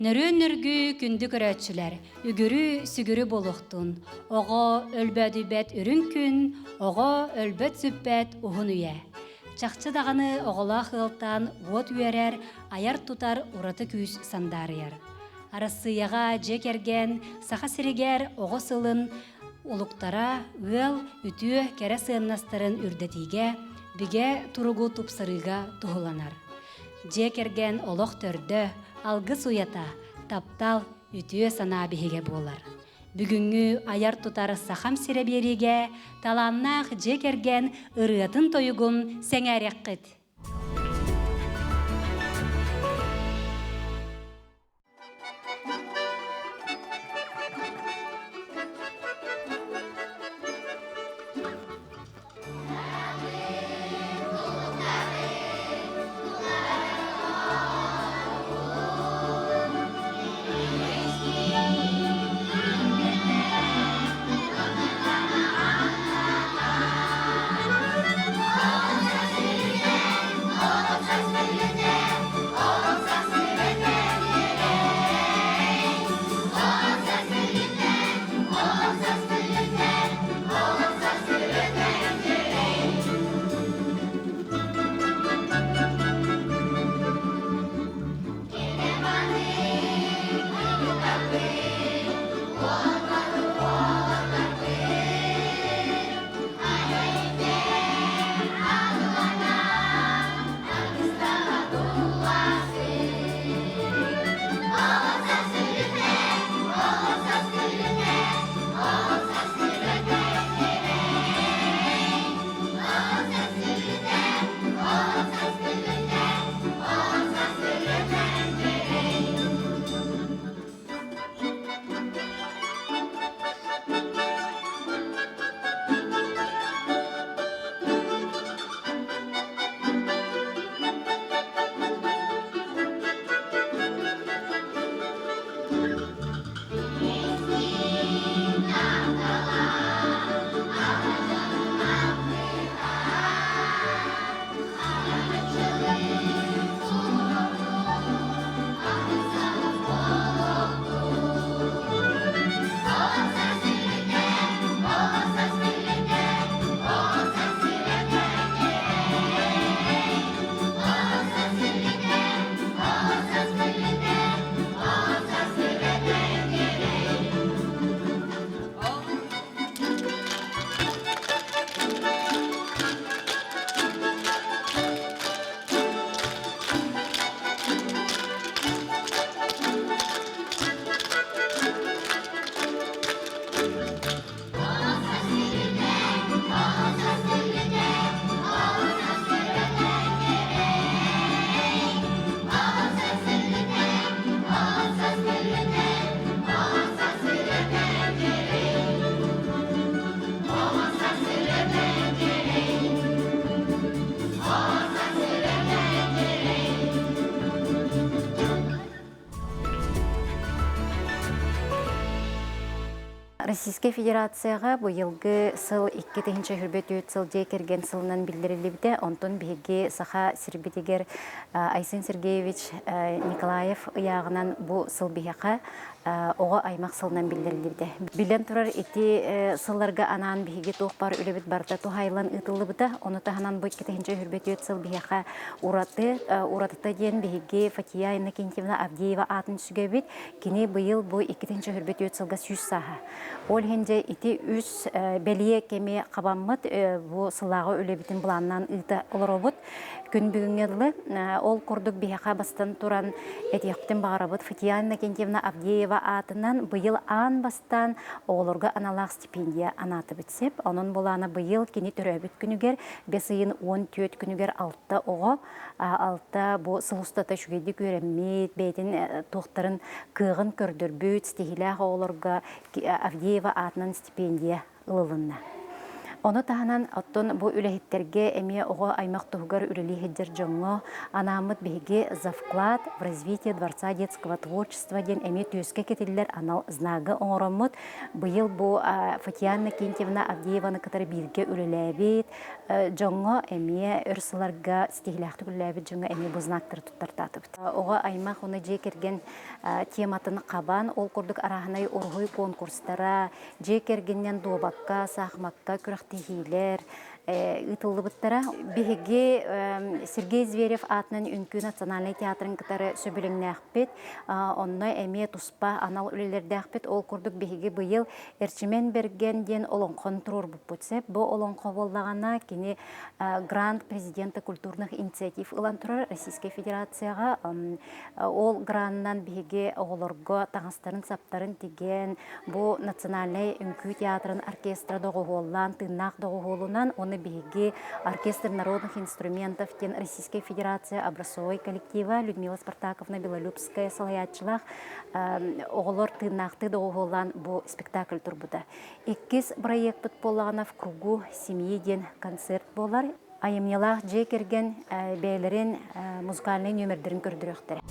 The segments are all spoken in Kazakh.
Nörü kündü körötçüler, ügürü sügürü boluktun. Oğa ölbödübet ürün gün, oğa ölböt sübbet uhun üye. Çakçı dağını oğula hıltan uot üyerer, ayar tutar uratı küs sandarıyar. Arasıyağa cekergen, sağa siriger oğa sılın, uluktara ıl ütü kere sığınnastарын ürdetige, bige turugu tupsarıga tuhulanar. Жекерген олох төрдө, алгы суята, таптал үтүө санаа биһиге буолар. Бүгүнгү аяр тутар сахам сиребериге, таланнах жекерген ырыатын тойугун сеңәреккит. Российская Федерацияға бұйылғы сыл 2-тінші хүрбет өт сыл жекерген сылынан білдірілібді, онтон бігі саха сірбетегер Айсен Сергеевич Николаев ұяғынан бұл сыл бігеқа оға аймақ сылынан білдірілібді. Білен тұрар еті сылларға анан бігі тоқпар үлебет барда тухайлан ұтылыбыда, оны тағынан бұл 2-тінші хүрбет өт сыл бігеқа ұратыта ден бігі Фатия Иннокентьевна Авдеева атын сүгебет, кені бұйыл бұл 2-тінші хүрбет өт сылға сүйіс саха. Ол хенде ити үс бәлие кеме қабаммыд бұ сылағы өлебетін бұланнан ұйты оларобыд. Күн бүгінгерлі ол құрдық бейқа бастан тұран әтеқтен бағарабыд Фатия Иннокентьевна Авдеева атынан бұйыл ан бастан оғылырға аналақ стипендия анаты бітсеп. Оның бұланы бұйыл кені түрәбіт күнігер 5 14 күнігер 6 оғы. 6 бұ сылыстата шүгеді көреммет, бәйтін тоқтарын кығын көрдір бүт, стихилях оғылырға Авдеева атынан стипендия ылылынна. Оны таһанан оттон бу үлэхиттерге эме ого аймак тугар үлели хеджер жоңго анамыт биги за вклад в развитие Дворца детского творчества ден эме түйөскө кетилер анал знагы оңоромут. Быйыл бу Фатьяна Кентьевна Авдееваны кытары бирге үлелебит жоңго эме өрсыларга стихилахты үлелебит жоңго эме бу знактыр туттартатып. Ого аймак уны жекерген тематын кабан ол курдук араханай ургуй конкурстара жекергеннен добакка сахмакка тихилер, ытылыбыттара биһиги Сергей Зверев атынан үнкү национальный театрын кытары сөбүлүңнәхпет, онно эме туспа анал үлелердәхпет, ол курдук биһиги быйыл эрчимен берген ден олонхон турур буппутсеп, бу олонхо боллагана кини грант президента культурных инициатив ылан турар Российской Федерацияга ол граннан биһиги оголорго таңастарын саптарын тиген, бу национальный үнкү театрын оркестра догуоллан тыннак догуолунан оны биги оркестр народных инструментов тен Российской Федерации образцовой коллектива Людмила Спартаковна Белолюбская салаятчылах оголор тыннакты догуоллан бу спектакль турбуда. Иккис проект боллагана в кругу семьи ден концерт болар. Айымнялах жекерген бәйлерин музыкальный номердерин көрдүрөктөр.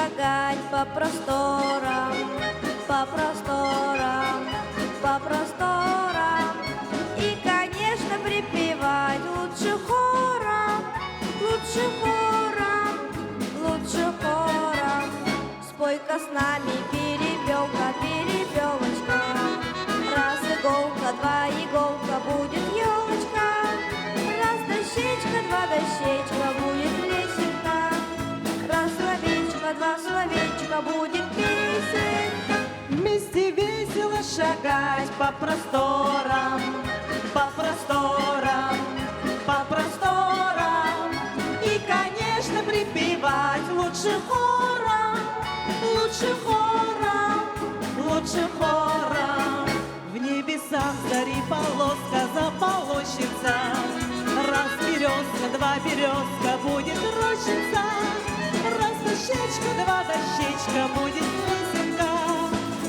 шагать по просторам, по просторам, по просторам. И, конечно, припевать лучше хором, лучше хором, лучше хором. Спой-ка с нами, перепелка, перепелочка. Раз иголка, два иголка, будет елочка. Раз дощечка, два дощечка, будет лесенка. Раз словечко, два словечка, будет песенка. Вместе весело шагать по просторам, по просторам, по просторам. И, конечно, припевать лучше хором, лучше хором, лучше хором. В небесах зари полоска заполощется. Раз березка, два березка, будет рощица. Раз дощечка, два дощечка, будет песенка.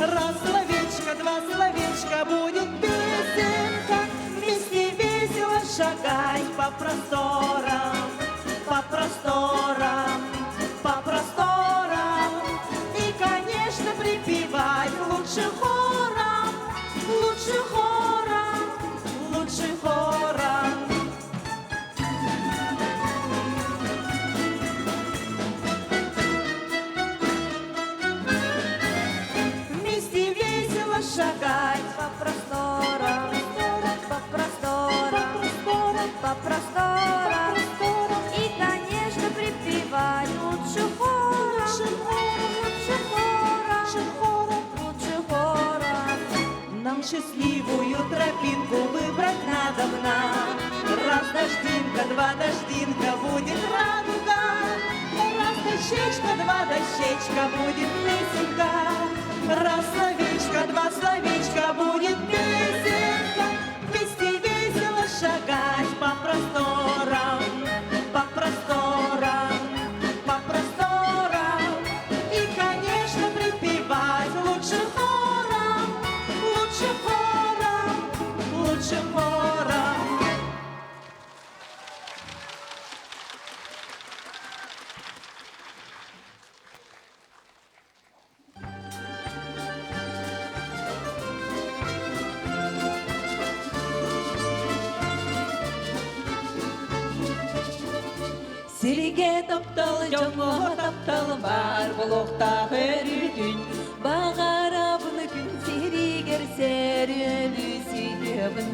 Раз словечко, два словечка, будет песенка. Вместе весело шагать по просторам, по просторам, по просторам. И, конечно, припевать лучше хором, лучше хором, лучше хором. Вместе весело шагать По просторам, по просторам, по просторам. И, конечно, припевать лучше хором, лучше хором, лучше хором. нам счастливую тропинку выбрать надобно. Раз дождинка, два дождинка, будет радуга. Раз дощечка, два дощечка, будет песенка. Раз словечко, два словечка, будет песенка. Вместе весело шагать по просторам, по просторам, по просторам. И, конечно, припевать лучше хором, лучше хором, лучше хором. Сириге таптал, жоңго таптал, бар болокта өрүтүн. Багарабын күн сиригер серелү сүйөбүн.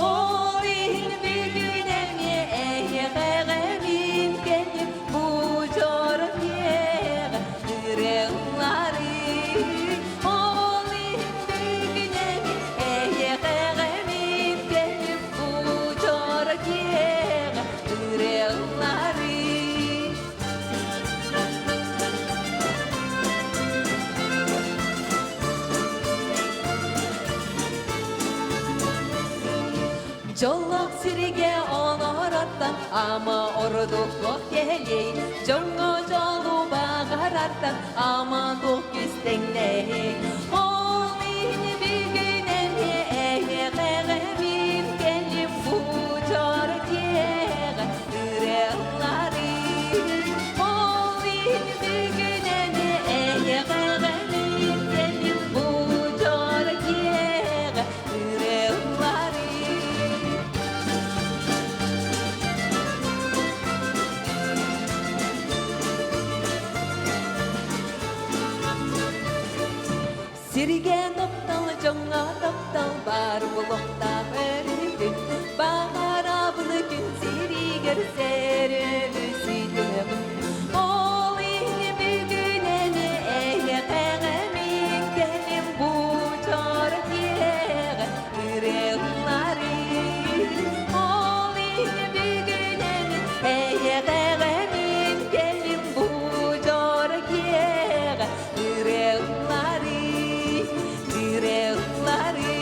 Ойын бүгүнеңе эйгэгемин келип, бу жорок ега ыреллары. Ойын бүгүнеңе эйгэгемин келип, бу жорок ега ыреллары. Жоллок сириге олораттан, ама ордук лок келей. Жоңго жолу багараттан, ама дук кистеңней. Ол мини бүгүнене эйгэгемин келип, бу жорок ега ыреллары. Ол мини бүгүнене эйгэгемин келип, бу жорок ега ыреллары. Сириге таптал, жоңга таптал, бар болокта өрүтүн. Багарабын күн сиригер серелү сүйөбүн. Ол ини бүгүнене эйгэгемин келип, бу жорок ега ыреллары. Ол ини бүгүнене эйгэгемин келип, бу жорок ега ыреллары. Ыреллары.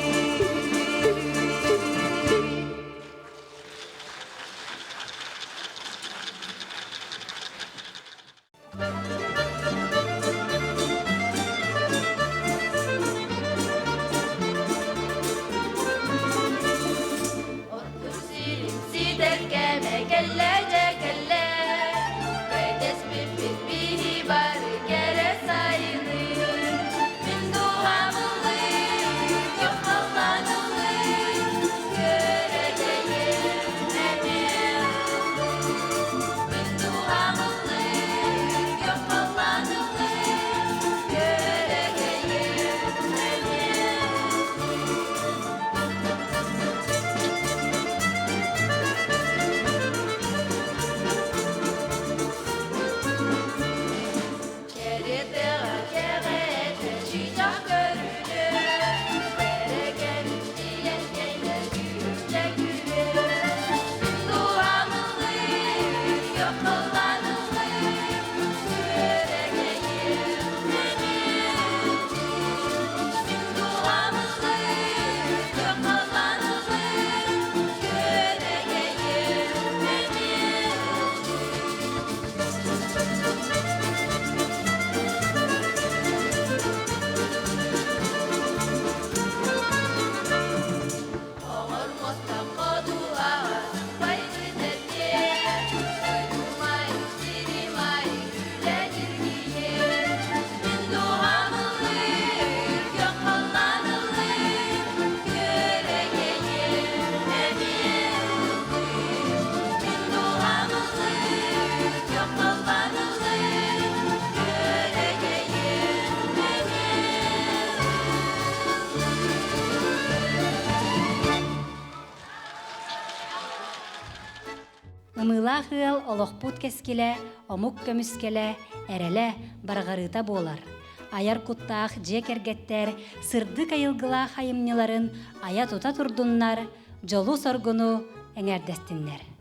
Ымыла хыл олохпут кескеле, омук көмүскеле, эреле баргарыта болар. Аяр куттаах жекергеттер, сырдык айылгыла хайымныларын ая тута турдуннар, жолу соргуну эңердестиннер.